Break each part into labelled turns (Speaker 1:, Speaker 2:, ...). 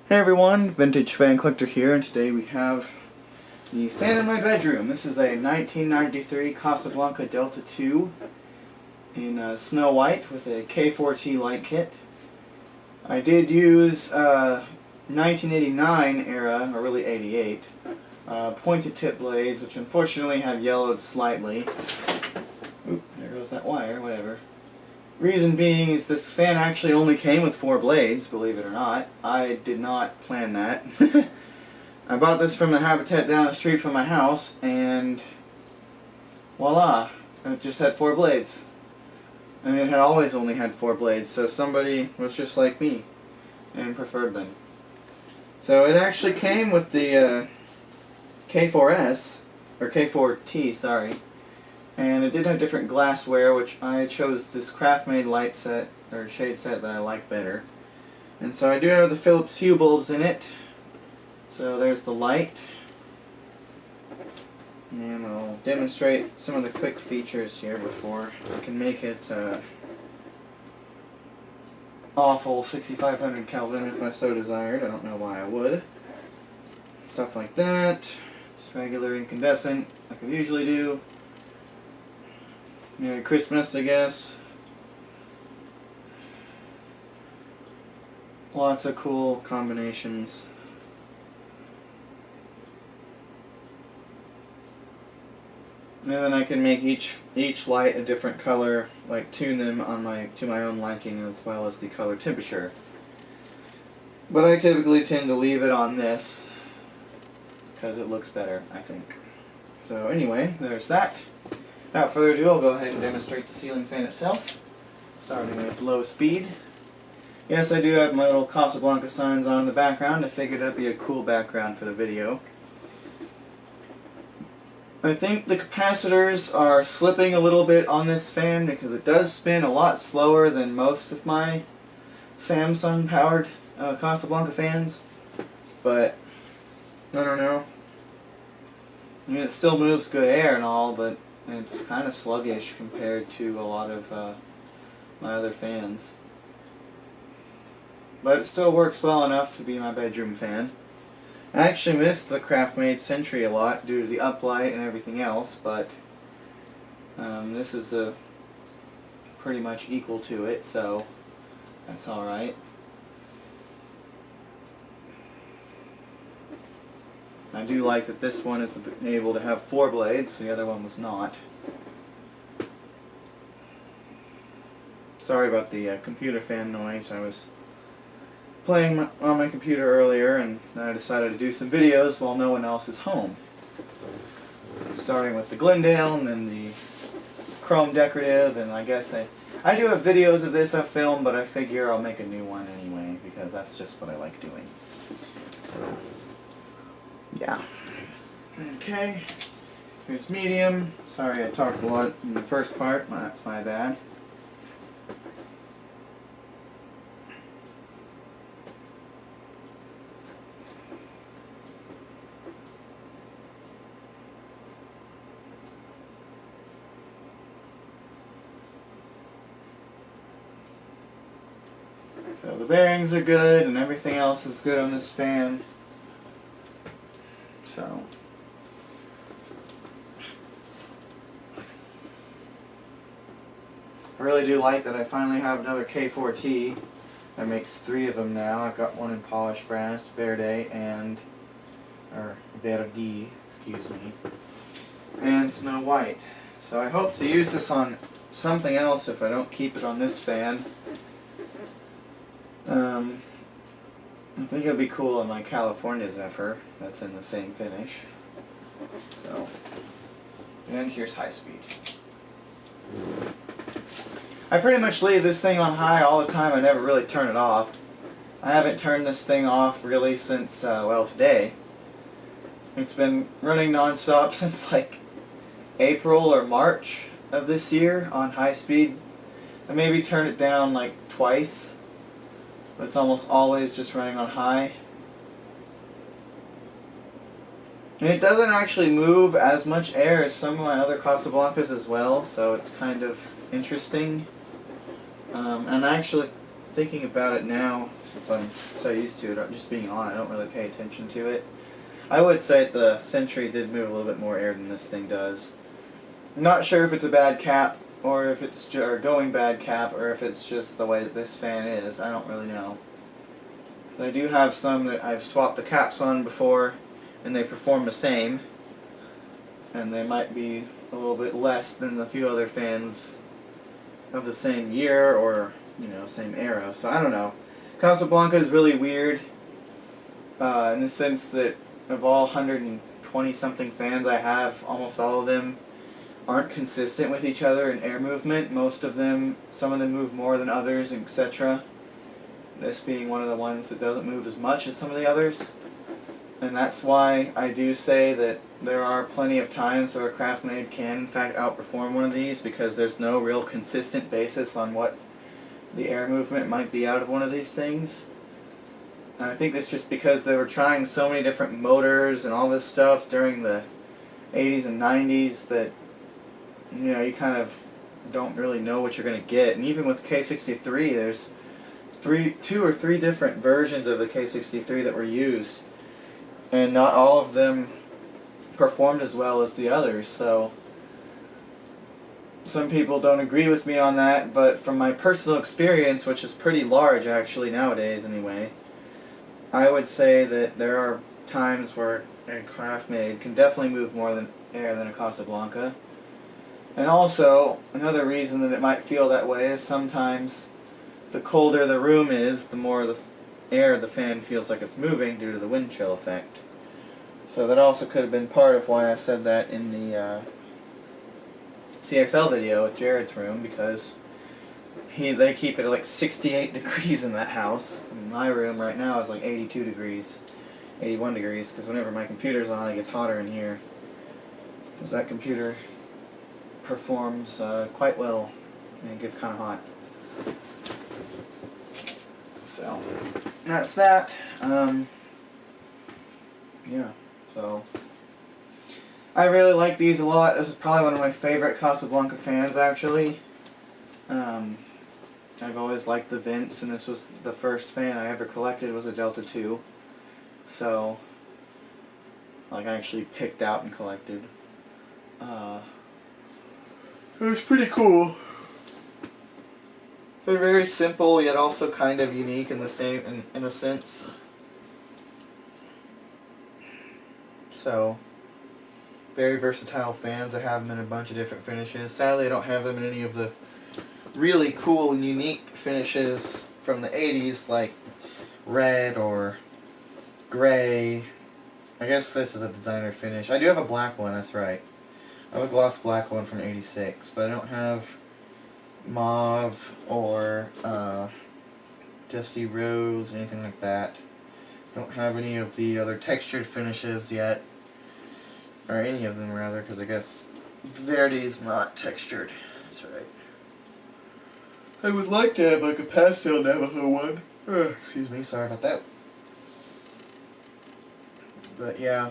Speaker 1: Hey everyone, Vintage Fan Collector here, and today we have the fan in my bedroom. This is a 1993 Casablanca Delta II in Snow White with a K4T light kit. I did use 1989 era, or really 88, pointed tip blades, which unfortunately have yellowed slightly. Oop, there goes that wire, whatever. Reason being is this fan actually only came with 4 blades, believe it or not. I did not plan that. I bought this from the Habitat down the street from my house, and voila, it just had 4 blades. And it had always only had 4 blades, so somebody was just like me and preferred them. So it actually came with the K4S, or K4T, sorry. And it did have different glassware, which I chose this craft-made light set, or shade set, that I like better. And so I do have the Philips Hue bulbs in it. So there's the light. And I'll demonstrate some of the quick features here before I can make it awful 6500 Kelvin if I so desired. I don't know why I would. Stuff like that. Just regular incandescent, like I usually do. Merry Christmas, I guess. Lots of cool combinations. And then I can make each light a different color, like tune them on to my own liking, as well as the color temperature. But I typically tend to leave it on this because it looks better, I think. So anyway, there's that. Without further ado, I'll go ahead and demonstrate the ceiling fan itself, starting with low speed. Yes, I do have my little Casablanca signs on in the background. I figured that'd be a cool background for the video. I think the capacitors are slipping a little bit on this fan because it does spin a lot slower than most of my Samsung powered Casablanca fans, but I don't know. I mean, it still moves good air and all, but it's kind of sluggish compared to a lot of my other fans. But it still works well enough to be my bedroom fan. I actually miss the craft-made Sentry a lot due to the uplight and everything else, but this is pretty much equal to it, so that's alright. I do like that this one is able to have 4 blades, the other one was not. Sorry about the computer fan noise. I was playing on my computer earlier and I decided to do some videos while no one else is home. Starting with the Glendale and then the Chrome Decorative, and I guess I do have videos of this I filmed, but I figure I'll make a new one anyway because that's just what I like doing. So yeah. Okay. Here's medium. Sorry I talked a lot in the first part. That's my bad. So the bearings are good and everything else is good on this fan. So I really do like that I finally have another K4T. That makes 3 of them now. I've got one in polished brass, Verdi, excuse me, and Snow White. So I hope to use this on something else if I don't keep it on this fan. I think it'll be cool on my California Zephyr. That's in the same finish. So, and here's high speed. I pretty much leave this thing on high all the time. I never really turn it off. I haven't turned this thing off really since, well, today. It's been running non-stop since like April or March of this year on high speed. I maybe turned it down like twice, but it's almost always just running on high. And it doesn't actually move as much air as some of my other Casablancas as well, so it's kind of interesting. And I actually thinking about it now, since I'm so used to it, I'm just being on, I don't really pay attention to it. I would say the Century did move a little bit more air than this thing does. I'm not sure if it's a bad cap, or if it's going bad cap, or if it's just the way that this fan is. I don't really know. So I do have some that I've swapped the caps on before, and they perform the same. And they might be a little bit less than a few other fans of the same year, or, you know, same era. So I don't know. Casablanca is really weird, in the sense that of all 120 something fans I have, almost all of them aren't consistent with each other in air movement. Most of them, some of them move more than others, etc. This being one of the ones that doesn't move as much as some of the others. And that's why I do say that there are plenty of times where a Craftmade can in fact outperform one of these, because there's no real consistent basis on what the air movement might be out of one of these things. And I think that's just because they were trying so many different motors and all this stuff during the 80s and 90s that, you know, you kind of don't really know what you're going to get. And even with K63, there's two or three different versions of the K63 that were used, and not all of them performed as well as the others. So some people don't agree with me on that, but from my personal experience, which is pretty large actually nowadays anyway, I would say that there are times where a Craftmade can definitely move more than air than a Casablanca. And also, another reason that it might feel that way is sometimes the colder the room is, the more the air the fan feels like it's moving due to the wind chill effect. So that also could have been part of why I said that in the CXL video with Jared's room, because they keep it at like 68 degrees in that house. In my room right now is like 82 degrees, 81 degrees, because whenever my computer's on, it gets hotter in here. Because that computer performs quite well, and it gets kind of hot. So, that's that. Yeah, so I really like these a lot. This is probably one of my favorite Casablanca fans, actually. I've always liked the vents, and this was the first fan I ever collected was a Delta II. So, like, I actually picked out and collected. It was pretty cool. They're very simple, yet also kind of unique in the same, in a sense. So, very versatile fans. I have them in a bunch of different finishes. Sadly, I don't have them in any of the really cool and unique finishes from the 80s, like red or gray. I guess this is a designer finish. I do have a black one, that's right. I have a gloss black one from 86, but I don't have mauve or dusty rose, anything like that. I don't have any of the other textured finishes yet, or any of them rather, because I guess Verdi's not textured. That's right. I would like to have like a pastel Navajo one. Excuse me, sorry about that. But yeah,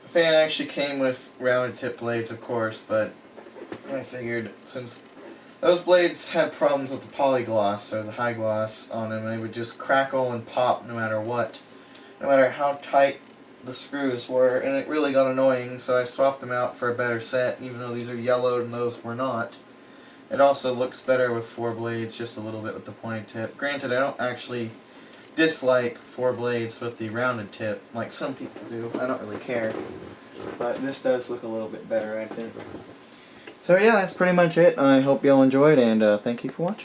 Speaker 1: the fan actually came with rounded tip blades, of course, but I figured since those blades had problems with the polygloss, or the high gloss on them, and they would just crackle and pop no matter what, no matter how tight the screws were, and it really got annoying, so I swapped them out for a better set, even though these are yellowed and those were not. It also looks better with 4 blades, just a little bit with the pointed tip. Granted, I don't actually dislike 4 blades with the rounded tip, like some people do. I don't really care. But this does look a little bit better, I think. So yeah, that's pretty much it. I hope y'all enjoyed, and thank you for watching.